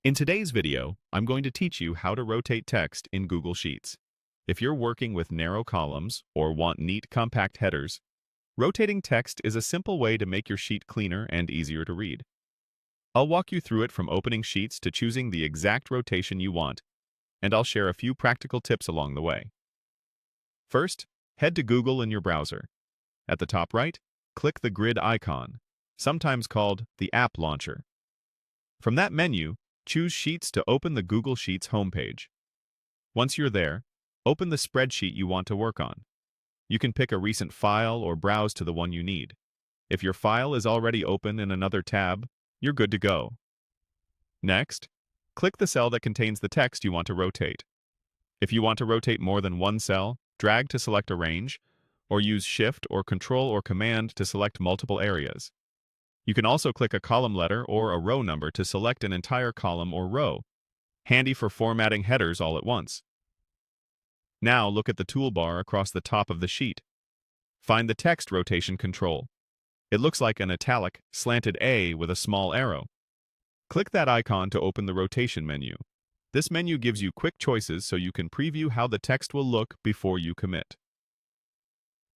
In today's video, I'm going to teach you how to rotate text in Google Sheets. If you're working with narrow columns or want neat, compact headers, rotating text is a simple way to make your sheet cleaner and easier to read. I'll walk you through it from opening sheets to choosing the exact rotation you want, and I'll share a few practical tips along the way. First, head to Google in your browser. At the top right, click the grid icon, sometimes called the App Launcher. From that menu, choose Sheets to open the Google Sheets homepage. Once you're there, open the spreadsheet you want to work on. You can pick a recent file or browse to the one you need. If your file is already open in another tab, you're good to go. Next, click the cell that contains the text you want to rotate. If you want to rotate more than one cell, drag to select a range, or use Shift or Control or Command to select multiple areas. You can also click a column letter or a row number to select an entire column or row, handy for formatting headers all at once. Now look at the toolbar across the top of the sheet. Find the text rotation control. It looks like an italic, slanted A with a small arrow. Click that icon to open the rotation menu. This menu gives you quick choices so you can preview how the text will look before you commit.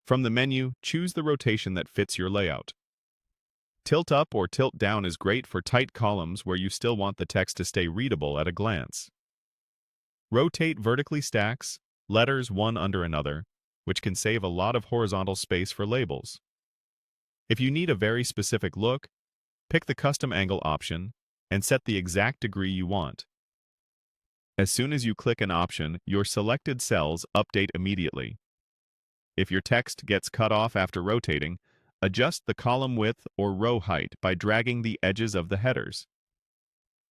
From the menu, choose the rotation that fits your layout. Tilt up or tilt down is great for tight columns where you still want the text to stay readable at a glance. Rotate vertically stacks letters one under another, which can save a lot of horizontal space for labels. If you need a very specific look, pick the custom angle option and set the exact degree you want. As soon as you click an option, your selected cells update immediately. If your text gets cut off after rotating, adjust the column width or row height by dragging the edges of the headers.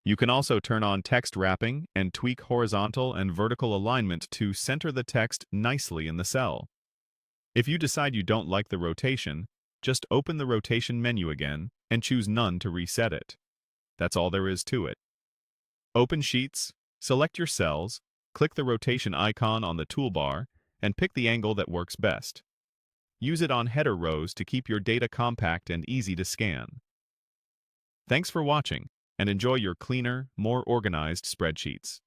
You can also turn on text wrapping and tweak horizontal and vertical alignment to center the text nicely in the cell. If you decide you don't like the rotation, just open the rotation menu again and choose None to reset it. That's all there is to it. Open Sheets, select your cells, click the rotation icon on the toolbar, and pick the angle that works best. Use it on header rows to keep your data compact and easy to scan. Thanks for watching, and enjoy your cleaner, more organized spreadsheets.